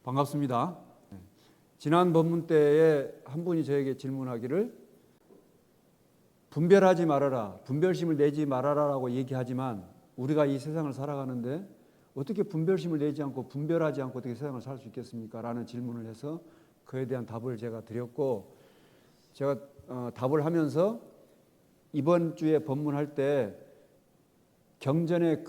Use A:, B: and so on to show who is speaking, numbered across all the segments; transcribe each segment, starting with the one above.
A: 반갑습니다. 지난 법문 때에 한 분이 저에게 질문하기를 분별하지 말아라, 분별심을 내지 말아라라고 얘기하지만 우리가 이 세상을 살아가는데 어떻게 분별심을 내지 않고 분별하지 않고 어떻게 세상을 살 수 있겠습니까? 라는 질문을 해서 그에 대한 답을 제가 드렸고, 제가 답을 하면서 이번 주에 법문할 때 경전에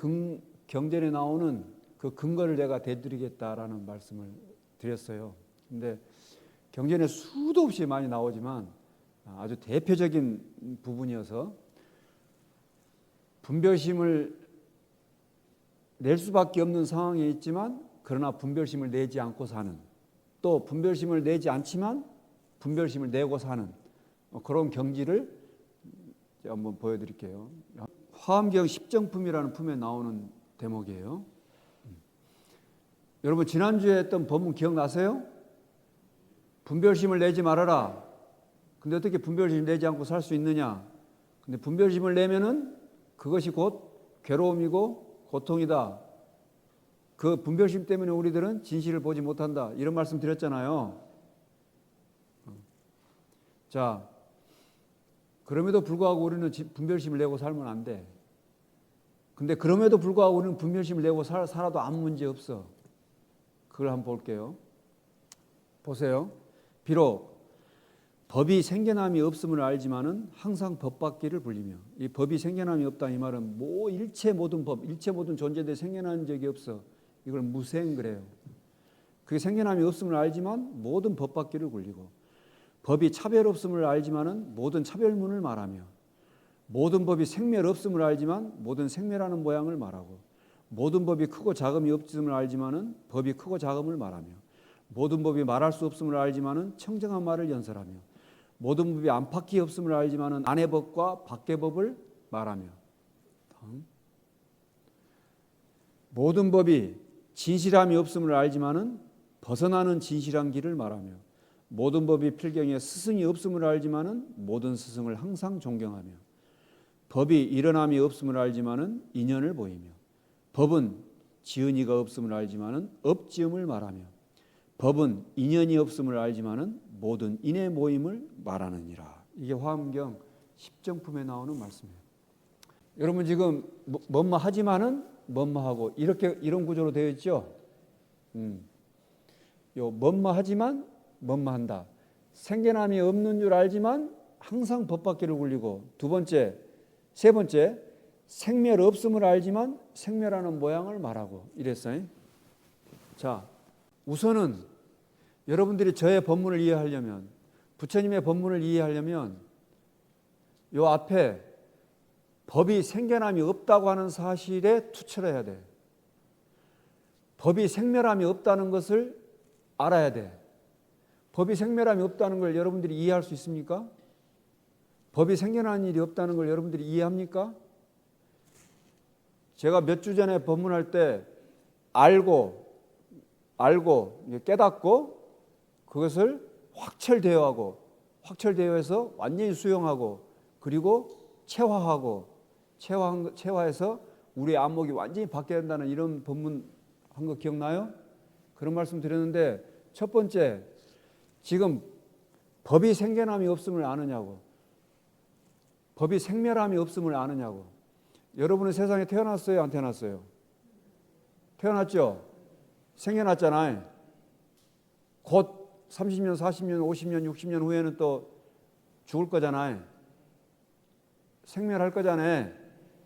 A: 나오는 그 근거를 내가 대드리겠다라는 말씀을 드렸어요. 근데 경전에 수도 없이 많이 나오지만 아주 대표적인 부분이어서 분별심을 낼 수밖에 없는 상황에 있지만 그러나 분별심을 내지 않고 사는, 또 분별심을 내지 않지만 분별심을 내고 사는 그런 경지를 제가 한번 보여드릴게요. 화엄경 십정품이라는 품에 나오는 대목이에요. 여러분 지난주에 했던 법문 기억나세요? 분별심을 내지 말아라. 근데 어떻게 분별심을 내지 않고 살 수 있느냐? 근데 분별심을 내면은 그것이 곧 괴로움이고 고통이다. 그 분별심 때문에 우리들은 진실을 보지 못한다. 이런 말씀 드렸잖아요. 자, 그럼에도 불구하고 우리는 분별심을 내고 살면 안 돼. 근데 그럼에도 불구하고 우리는 분별심을 내고 살아도 아무 문제 없어. 그걸 한번 볼게요. 보세요. 비록 법이 생겨남이 없음을 알지만은 항상 법밖기를 불리며, 이 법이 생겨남이 없다 이 말은 일체 모든 법, 일체 모든 존재들이 생겨난 적이 없어. 이걸 무생 그래요. 그게 생겨남이 없음을 알지만 모든 법밖기를 굴리고, 법이 차별 없음을 알지만은 모든 차별문을 말하며, 모든 법이 생멸 없음을 알지만 모든 생멸하는 모양을 말하고, 모든 법이 크고 작음이 없음을 알지만은 법이 크고 작음을 말하며, 모든 법이 말할 수 없음을 알지만은 청정한 말을 연설하며, 모든 법이 안팎이 없음을 알지만은 안의 법과 밖의 법을 말하며, 모든 법이 진실함이 없음을 알지만은 벗어나는 진실한 길을 말하며, 모든 법이 필경에 스승이 없음을 알지만은 모든 스승을 항상 존경하며, 법이 일어남이 없음을 알지만은 인연을 보이며, 법은 지은이가 없음을 알지만은 업지음을 말하며, 법은 인연이 없음을 알지만은 모든 인의 모임을 말하느니라. 이게 화엄경 십정품에 나오는 말씀이에요. 여러분 지금 뭐뭐 하지만은 뭐뭐 하고 이런 구조로 되어 있죠. 요 뭐뭐 하지만 뭐뭐 한다. 생겨남이 없는 줄 알지만 항상 법밖기를 굴리고, 세 번째 생멸 없음을 알지만 생멸하는 모양을 말하고 이랬어요. 자, 우선은 여러분들이 저의 법문을 이해하려면, 부처님의 법문을 이해하려면 요 앞에 법이 생겨남이 없다고 하는 사실에 투철해야 돼. 법이 생멸함이 없다는 것을 알아야 돼. 법이 생멸함이 없다는 걸 여러분들이 이해할 수 있습니까? 법이 생겨난 일이 없다는 걸 여러분들이 이해합니까? 제가 몇 주 전에 법문할 때 알고 깨닫고 그것을 확철대오해서 완전히 수용하고, 그리고 체화해서 우리의 안목이 완전히 바뀌어야 된다는 이런 법문 한 거 기억나요? 그런 말씀 드렸는데, 첫 번째, 지금 법이 생겨남이 없음을 아느냐고, 법이 생멸함이 없음을 아느냐고. 여러분은 세상에 태어났어요, 안 태어났어요? 태어났죠? 생겨났잖아요. 곧 30년, 40년, 50년, 60년 후에는 또 죽을 거잖아요. 생멸할 거잖아요.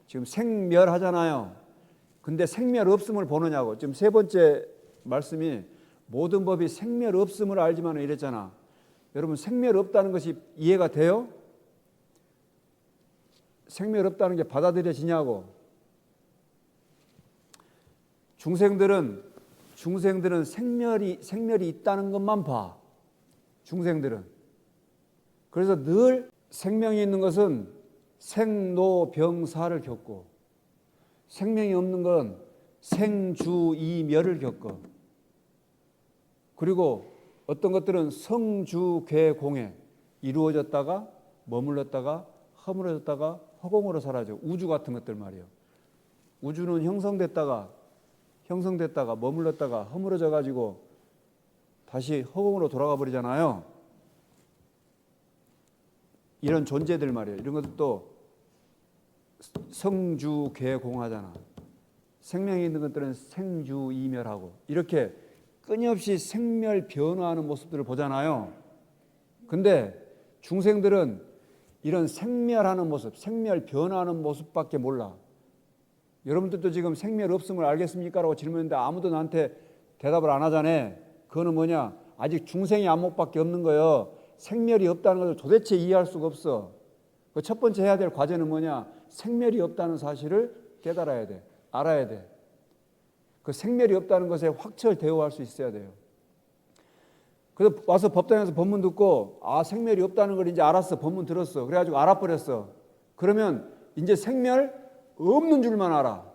A: 지금 생멸하잖아요. 근데 생멸 없음을 보느냐고. 지금 세 번째 말씀이 모든 법이 생멸 없음을 알지만 이랬잖아. 여러분 생멸 없다는 것이 이해가 돼요? 생멸 없다는 게 받아들여지냐고. 중생들은 생멸이 있다는 것만 봐. 중생들은. 그래서 늘 생명이 있는 것은 생로병사를 겪고, 생명이 없는 건 생주이멸을 겪어. 그리고 어떤 것들은 성주괴공에 이루어졌다가 머물렀다가 허물어졌다가 허공으로 사라져. 우주 같은 것들 말이에요. 우주는 형성됐다가 머물렀다가 허물어져 가지고 다시 허공으로 돌아가 버리잖아요. 이런 존재들 말이에요. 이런 것도 성주계공하잖아. 생명이 있는 것들은 생주이멸하고 이렇게 끊임없이 생멸 변화하는 모습들을 보잖아요. 근데 중생들은 이런 생멸하는 모습, 생멸 변화하는 모습밖에 몰라. 여러분들도 지금 생멸 없음을 알겠습니까? 라고 질문했는데 아무도 나한테 대답을 안 하잖아요. 그거는 뭐냐? 아직 중생의 안목밖에 없는 거예요. 생멸이 없다는 것을 도대체 이해할 수가 없어. 그 첫 번째 해야 될 과제는 뭐냐? 생멸이 없다는 사실을 깨달아야 돼. 알아야 돼. 그 생멸이 없다는 것에 확철 대오할 수 있어야 돼요. 그래서 와서 법당에서 법문 듣고 생멸이 없다는 걸 이제 알았어. 법문 들었어. 그래가지고 알아버렸어. 그러면 이제 생멸 없는 줄만 알아.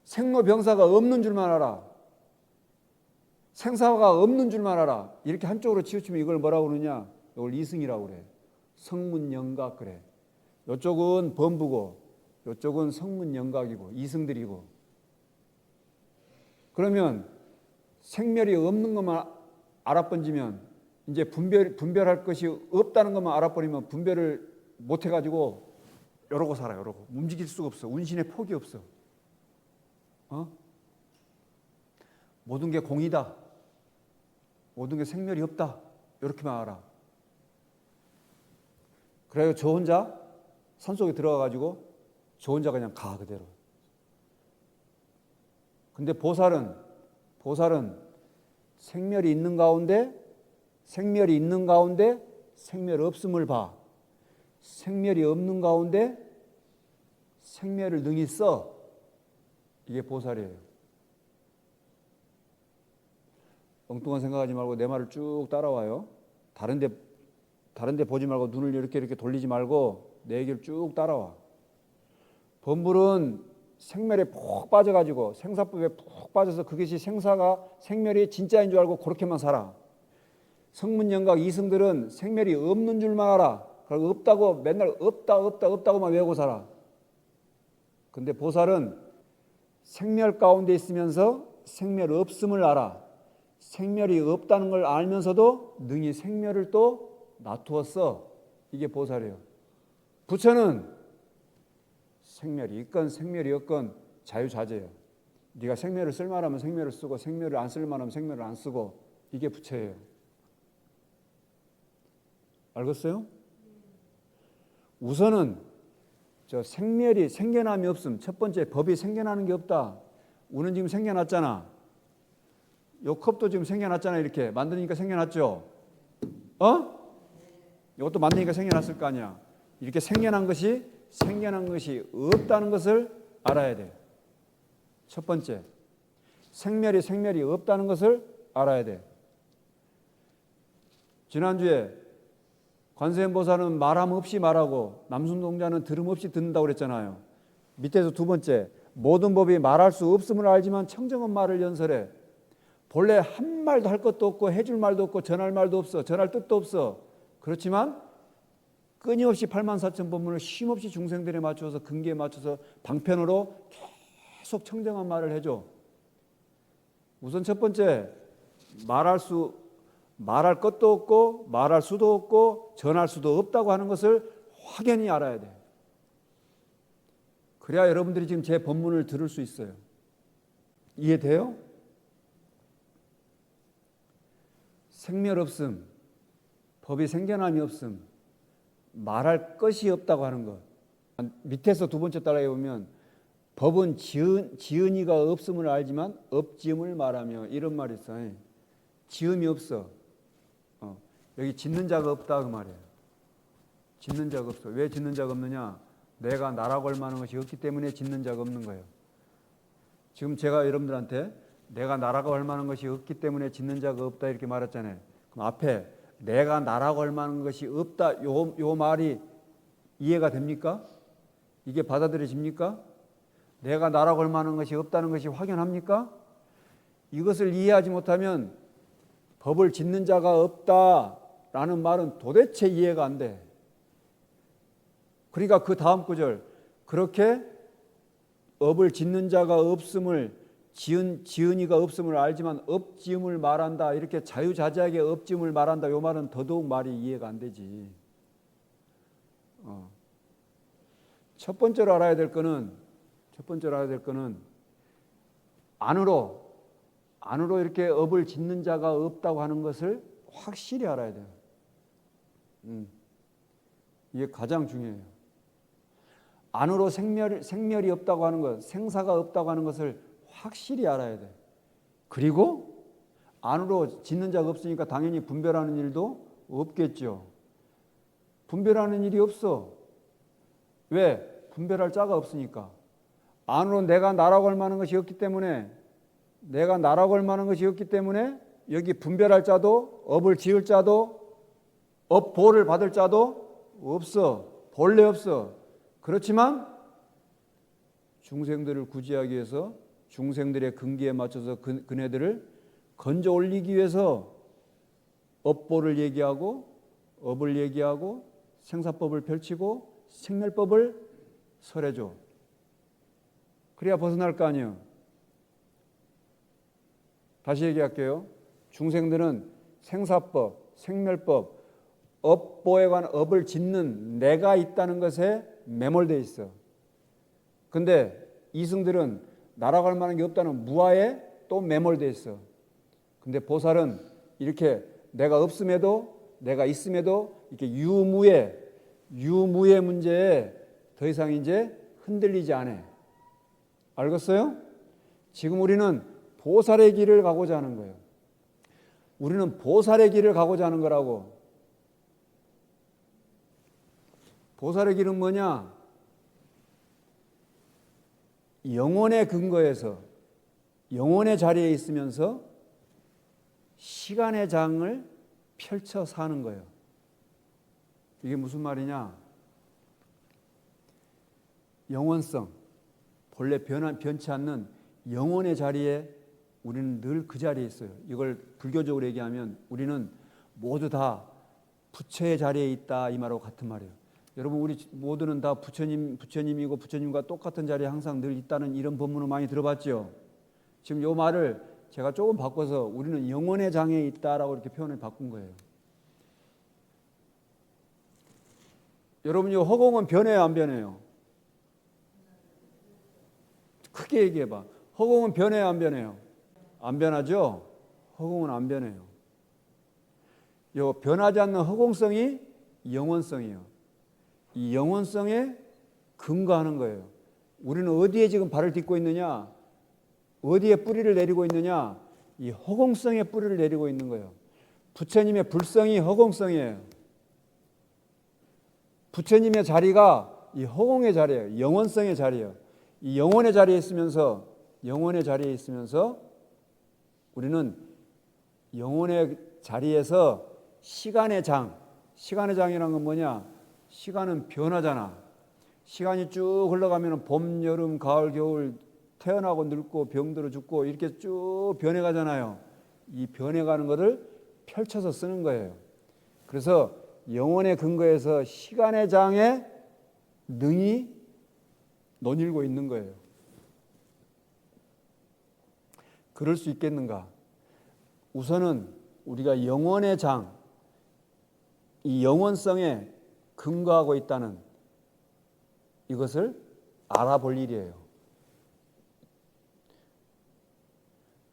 A: 생로병사가 없는 줄만 알아. 생사가 없는 줄만 알아. 이렇게 한쪽으로 치우치면 이걸 뭐라고 그러냐? 이걸 이승이라고 그래. 성문영각 그래. 이쪽은 범부고 이쪽은 성문영각이고 이승들이고. 그러면 생멸이 없는 것만 알아번지면 이제 분별할 것이 없다는 것만 알아버리면 분별을 못 해가지고 이러고 살아요. 이러고 움직일 수가 없어. 운신의 폭이 없어. 모든 게 공이다. 모든 게 생멸이 없다. 이렇게만 알아. 그래요. 저 혼자 산속에 들어가가지고 저 혼자 그냥 가 그대로. 근데 보살은 생멸이 있는 가운데 생멸 없음을 봐. 생멸이 없는 가운데 생멸을 능히 써. 이게 보살이에요. 엉뚱한 생각하지 말고 내 말을 쭉 따라와요. 다른 데 보지 말고 눈을 이렇게 돌리지 말고 내 얘기를 쭉 따라와. 범불은 생멸에 푹 빠져가지고 생사법에 푹 빠져서 그것이 생멸이 진짜인 줄 알고 그렇게만 살아. 성문영각 이승들은 생멸이 없는 줄만 알아. 그리고 없다고 맨날 없다고만 외우고 살아. 근데 보살은 생멸 가운데 있으면서 생멸 없음을 알아. 생멸이 없다는 걸 알면서도 능히 생멸을 또 놔두었어. 이게 보살이에요. 부처는 생멸이 있건 생멸이 없건 자유자재예요. 네가 생멸을 쓸만하면 생멸을 쓰고 생멸을 안 쓸만하면 생멸을 안 쓰고 이게 부처예요. 알겠어요? 우선은 저 생멸이 생겨남이 없음. 첫 번째 법이 생겨나는 게 없다. 우는 지금 생겨났잖아. 요 컵도 지금 생겨났잖아. 이렇게 만드니까 생겨났죠. 이것도 만드니까 생겨났을 거 아니야. 이렇게 생겨난 것이 없다는 것을 알아야 돼. 첫 번째, 생멸이 없다는 것을 알아야 돼. 지난주에 관세음보살은 말함 없이 말하고 남순동자는 들음 없이 듣는다고 그랬잖아요. 밑에서 두 번째, 모든 법이 말할 수 없음을 알지만 청정한 말을 연설해. 본래 한 말도 할 것도 없고 해줄 말도 없고 전할 말도 없어. 전할 뜻도 없어. 그렇지만 끊임없이 84,000법문을 쉼없이 중생들에 맞춰서 근기에 맞춰서 방편으로 계속 청정한 말을 해줘. 우선 첫 번째, 말할 것도 없고 말할 수도 없고 전할 수도 없다고 하는 것을 확연히 알아야 돼. 그래야 여러분들이 지금 제 법문을 들을 수 있어요. 이해돼요? 생멸 없음, 법이 생겨남이 없음, 말할 것이 없다고 하는 것. 밑에서 두 번째 따라해 보면 법은 지은이가 없음을 알지만 없지음을 말하며 이런 말이 있어. 지음이 없어. 여기 짓는 자가 없다 그 말이에요. 짓는 자가 없어. 왜 짓는 자가 없느냐? 내가 나라고 할 만한 것이 없기 때문에 짓는 자가 없는 거예요. 지금 제가 여러분들한테 내가 나라고 할 만한 것이 없기 때문에 짓는 자가 없다 이렇게 말했잖아요. 그럼 앞에 내가 나라고 할 만한 것이 없다 요 말이 이해가 됩니까? 이게 받아들여집니까? 내가 나라고 할 만한 것이 없다는 것이 확연합니까? 이것을 이해하지 못하면 법을 짓는 자가 없다라는 말은 도대체 이해가 안 돼. 그러니까 그 다음 구절, 그렇게 업을 짓는 자가 없음을 지은이가 없음을 알지만 업지음을 말한다. 이렇게 자유자재하게 업지음을 말한다. 요 말은 더더욱 말이 이해가 안 되지. 첫 번째로 알아야 될 거는 안으로 이렇게 업을 짓는 자가 없다고 하는 것을 확실히 알아야 돼요. 이게 가장 중요해요. 안으로 생멸이 없다고 하는 것, 생사가 없다고 하는 것을 확실히 알아야 돼. 그리고 안으로 짓는 자가 없으니까 당연히 분별하는 일도 없겠죠. 분별하는 일이 없어. 왜? 분별할 자가 없으니까. 안으로 내가 나라고 할 만한 것이 없기 때문에 여기 분별할 자도 업을 지을 자도 업보를 받을 자도 없어. 본래 없어. 그렇지만 중생들을 구제하기 위해서 중생들의 근기에 맞춰서 그네들을 건져 올리기 위해서 업보를 얘기하고 업을 얘기하고 생사법을 펼치고 생멸법을 설해줘. 그래야 벗어날 거 아니에요. 다시 얘기할게요. 중생들은 생사법, 생멸법, 업보에 관한 업을 짓는 내가 있다는 것에 매몰되어 있어. 근데 이승들은 나라고 할 만한 게 없다는 무아에 또 매몰되어 있어. 근데 보살은 이렇게 내가 없음에도 내가 있음에도 이렇게 유무의 문제에 더 이상 이제 흔들리지 않아. 알겠어요? 지금 우리는 보살의 길을 가고자 하는 거예요. 우리는 보살의 길을 가고자 하는 거라고. 보살의 길은 뭐냐? 영혼의 근거에서 영혼의 자리에 있으면서 시간의 장을 펼쳐 사는 거예요. 이게 무슨 말이냐? 영원성, 본래 변치 않는 영혼의 자리에 우리는 늘 그 자리에 있어요. 이걸 불교적으로 얘기하면 우리는 모두 다 부처의 자리에 있다 이 말하고 같은 말이에요. 여러분 우리 모두는 다 부처님이고 부처님과 똑같은 자리에 항상 늘 있다는 이런 법문을 많이 들어봤죠. 지금 이 말을 제가 조금 바꿔서 우리는 영혼의 장에 있다라고 이렇게 표현을 바꾼 거예요. 여러분 이 허공은 변해요, 안 변해요? 크게 얘기해봐. 허공은 변해요, 안 변해요? 안 변하죠? 허공은 안 변해요. 이 변하지 않는 허공성이 영원성이에요. 이 영원성에 근거하는 거예요. 우리는 어디에 지금 발을 딛고 있느냐? 어디에 뿌리를 내리고 있느냐? 이 허공성에 뿌리를 내리고 있는 거예요. 부처님의 불성이 허공성이에요. 부처님의 자리가 이 허공의 자리예요. 영원성의 자리예요. 이 영혼의 자리에 있으면서 우리는 영혼의 자리에서 시간의 장이라는 건 뭐냐? 시간은 변하잖아. 시간이 쭉 흘러가면 봄, 여름, 가을, 겨울 태어나고 늙고 병들어 죽고 이렇게 쭉 변해가잖아요. 이 변해가는 것을 펼쳐서 쓰는 거예요. 그래서 영혼의 근거에서 시간의 장에 능히 논일고 있는 거예요. 그럴 수 있겠는가? 우선은 우리가 영혼의 장, 이 영원성에 근거하고 있다는 이것을 알아볼 일이에요.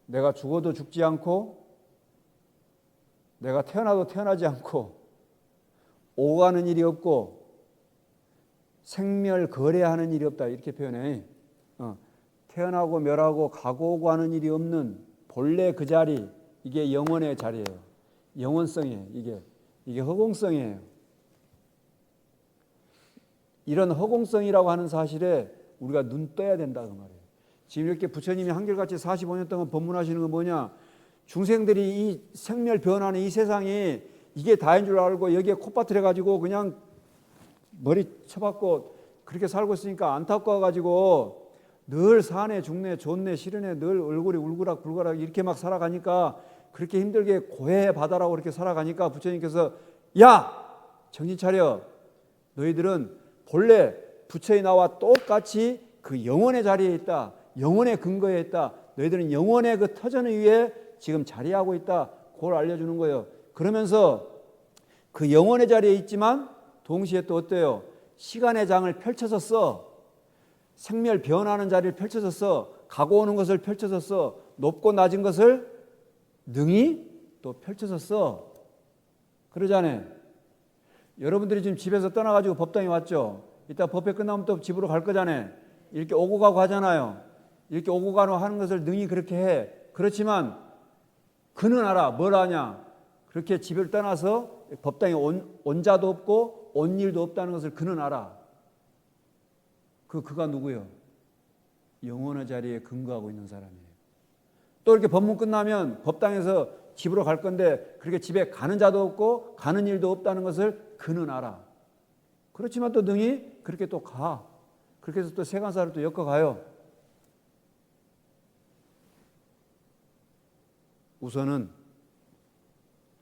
A: 내가 죽어도 죽지 않고 내가 태어나도 태어나지 않고 오가는 일이 없고 생멸거래하는 일이 없다 이렇게 표현해. 태어나고 멸하고 가고 오고 하는 일이 없는 본래 그 자리, 이게 영혼의 자리예요. 영원성이에요. 이게 허공성이에요. 이런 허공성이라고 하는 사실에 우리가 눈 떠야 된다 그 말이에요. 지금 이렇게 부처님이 한결같이 45년 동안 법문하시는 건 뭐냐? 중생들이 이 생멸 변하는 이 세상이 이게 다인 줄 알고 여기에 콧바틀해 가지고 그냥 머리 쳐박고 그렇게 살고 있으니까 안타까워 가지고 늘 사네 죽네 좋네 싫으네 늘 얼굴이 울그락불그락 이렇게 막 살아가니까 그렇게 힘들게 고해 바다라고 이렇게 살아가니까 부처님께서 야 정신 차려. 너희들은 본래 부처의 나와 똑같이 그 영혼의 자리에 있다. 영혼의 근거에 있다. 너희들은 영원의 그 터전 위에 지금 자리하고 있다. 그걸 알려주는 거예요. 그러면서 그 영원의 자리에 있지만 동시에 또 어때요? 시간의 장을 펼쳐서 써. 생멸 변하는 자리를 펼쳐서 써. 가고 오는 것을 펼쳐서 써. 높고 낮은 것을 능히 또 펼쳐서 써. 그러잖아요. 여러분들이 지금 집에서 떠나가지고 법당에 왔죠. 이따 법회 끝나면 또 집으로 갈 거잖아요. 이렇게 오고 가고 하잖아요. 이렇게 오고 가고 하는 것을 능히 그렇게 해. 그렇지만 그는 알아. 뭘 아냐. 그렇게 집을 떠나서 법당에 온 자도 없고 온 일도 없다는 것을 그는 알아. 그가 누구요? 영원의 자리에 근거하고 있는 사람이에요. 또 이렇게 법문 끝나면 법당에서 집으로 갈 건데 그렇게 집에 가는 자도 없고 가는 일도 없다는 것을 그는 알아. 그렇지만 또 능히 그렇게 또 가. 그렇게 해서 또 세간사를 또 엮어가요. 우선은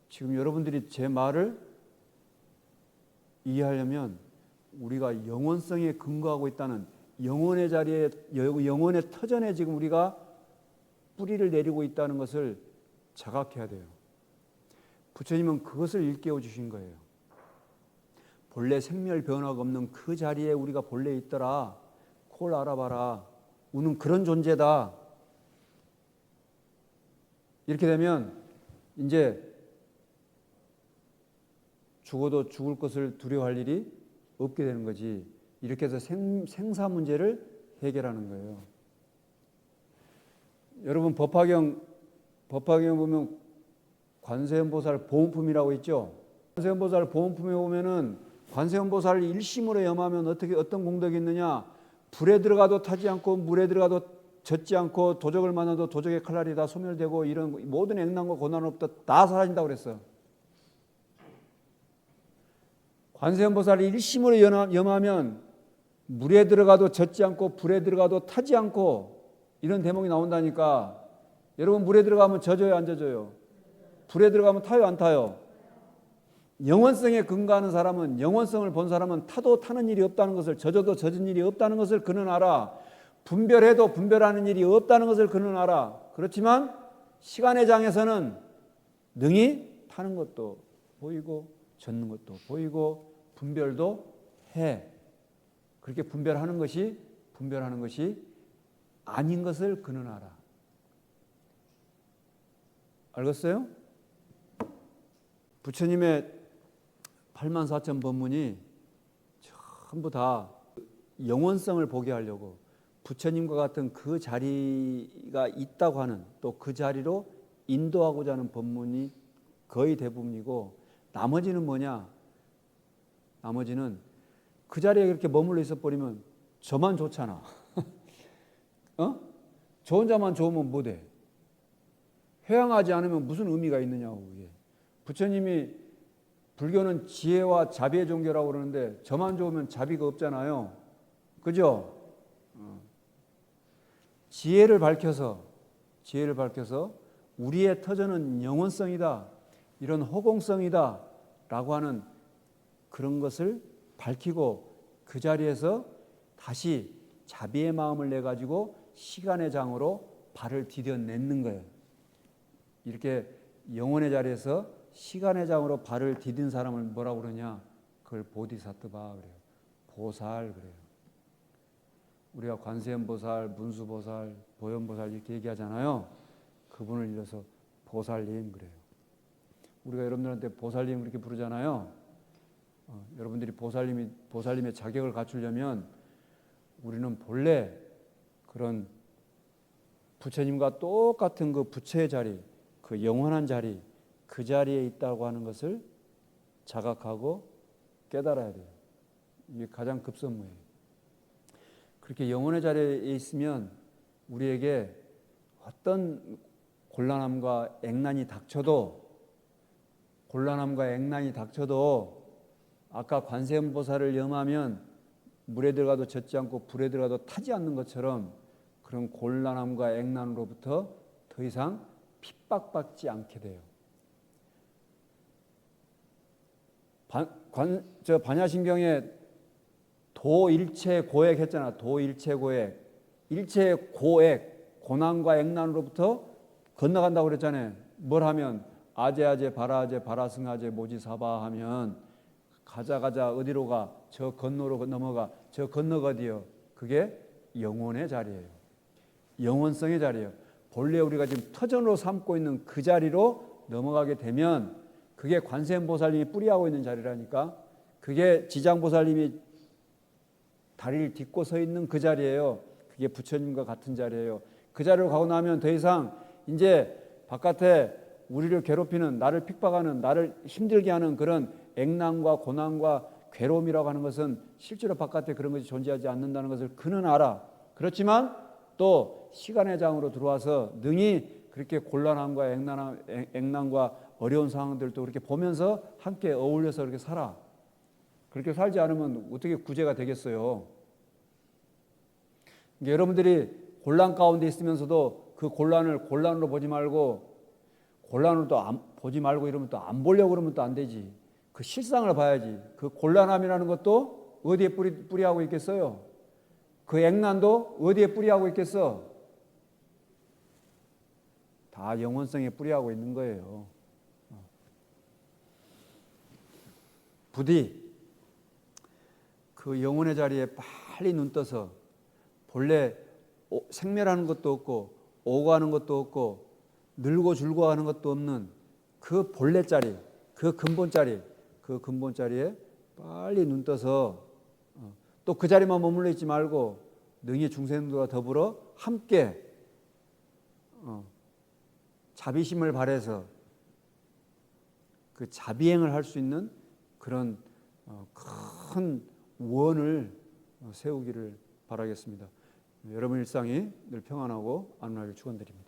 A: 지금 여러분들이 제 말을 이해하려면 우리가 영원성에 근거하고 있다는 영원의 자리에, 영원의 터전에 지금 우리가 뿌리를 내리고 있다는 것을 자각해야 돼요. 부처님은 그것을 일깨워 주신 거예요. 본래 생멸 변화가 없는 그 자리에 우리가 본래 있더라. 그걸 알아봐라. 우는 그런 존재다. 이렇게 되면 이제 죽어도 죽을 것을 두려워할 일이 없게 되는 거지. 이렇게 해서 생사 문제를 해결하는 거예요. 여러분 법화경 보면 관세음보살 보온품이라고 있죠. 관세음보살 보온품에 보면은 관세음보살을 일심으로 염하면 어떤 공덕이 있느냐? 불에 들어가도 타지 않고 물에 들어가도 젖지 않고 도적을 만나도 도적의 칼날이 다 소멸되고 이런 모든 액난과 고난으로부터 다 사라진다고 그랬어요. 관세음보살을 일심으로 염하면 물에 들어가도 젖지 않고 불에 들어가도 타지 않고 이런 대목이 나온다니까. 여러분 물에 들어가면 젖어요 안 젖어요? 불에 들어가면 타요 안 타요? 영원성에 근거하는 사람은, 영원성을 본 사람은 타도 타는 일이 없다는 것을, 젖어도 젖은 일이 없다는 것을 그는 알아. 분별해도 분별하는 일이 없다는 것을 그는 알아. 그렇지만 시간의 장에서는 능히 타는 것도 보이고 젖는 것도 보이고 분별도 해. 그렇게 분별하는 것이 아닌 것을 그는 알아. 알겠어요? 부처님의 84,000 법문이 전부 다 영원성을 보게 하려고 부처님과 같은 그 자리가 있다고 하는, 또 그 자리로 인도하고자 하는 법문이 거의 대부분이고, 나머지는 뭐냐? 나머지는 그 자리에 그렇게 머물러 있어 버리면 저만 좋잖아. 저 혼자만 좋으면 뭐돼? 회양하지 않으면 무슨 의미가 있느냐고. 이게. 부처님이 불교는 지혜와 자비의 종교라고 그러는데 저만 좋으면 자비가 없잖아요. 그죠? 지혜를 밝혀서 우리의 터전은 영원성이다, 이런 허공성이다 라고 하는 그런 것을 밝히고 그 자리에서 다시 자비의 마음을 내가지고 시간의 장으로 발을 디뎌내는 거예요. 이렇게 영혼의 자리에서 시간의 장으로 발을 디딘 사람을 뭐라고 그러냐? 그걸 보디사트바 그래요. 보살 그래요. 우리가 관세음보살, 문수보살, 보현보살 이렇게 얘기하잖아요. 그분을 일러서 보살님 그래요. 우리가 여러분들한테 보살님 그렇게 부르잖아요. 여러분들이 보살님의 자격을 갖추려면 우리는 본래 그런 부처님과 똑같은 그 부처의 자리, 그 영원한 자리, 그 자리에 있다고 하는 것을 자각하고 깨달아야 돼요. 이게 가장 급선무예요. 그렇게 영혼의 자리에 있으면 우리에게 어떤 곤란함과 액난이 닥쳐도 아까 관세음보살을 염하면 물에 들어가도 젖지 않고 불에 들어가도 타지 않는 것처럼 그런 곤란함과 액난으로부터 더 이상 핍박받지 않게 돼요. 반야심경에 도일체고액 했잖아. 도일체고액. 일체고액, 고난과 액난으로부터 건너간다고 그랬잖아요. 뭘 하면 아제아제 바라아제 바라승아제 모지사바 하면 가자 어디로 가? 저 건너로 넘어가. 저 건너가 어디요? 그게 영혼의 자리예요. 영원성의 자리예요. 본래 우리가 지금 터전으로 삼고 있는 그 자리로 넘어가게 되면 그게 관세음보살님이 뿌리하고 있는 자리라니까. 그게 지장보살님이 다리를 딛고 서 있는 그 자리예요. 그게 부처님과 같은 자리예요. 그 자리로 가고 나면 더 이상 이제 바깥에 우리를 괴롭히는, 나를 핍박하는, 나를 힘들게 하는 그런 액난과 고난과 괴로움이라고 하는 것은 실제로 바깥에 그런 것이 존재하지 않는다는 것을 그는 알아. 그렇지만 또 시간의 장으로 들어와서 능히 그렇게 곤란함과 액난과 어려운 상황들도 그렇게 보면서 함께 어울려서 그렇게 살아. 그렇게 살지 않으면 어떻게 구제가 되겠어요? 여러분들이 곤란 가운데 있으면서도 그 곤란을 곤란으로 보지 말고 곤란으로 또 보지 말고 이러면 또 안 보려고 그러면 또 안 되지. 그 실상을 봐야지. 그 곤란함이라는 것도 어디에 뿌리하고 있겠어요? 그 액난도 어디에 뿌리하고 있겠어? 다 영원성에 뿌리하고 있는 거예요. 부디 그 영혼의 자리에 빨리 눈 떠서 본래 생멸하는 것도 없고 오고 하는 것도 없고 늙고 줄고 하는 것도 없는 그 본래 자리, 그 근본 자리에 빨리 눈 떠서 또 그 자리만 머물러 있지 말고 능히 중생들과 더불어 함께 자비심을 발해서 그 자비행을 할 수 있는 그런 큰 원을 세우기를 바라겠습니다. 여러분 일상이 늘 평안하고 안전하길 축원드립니다.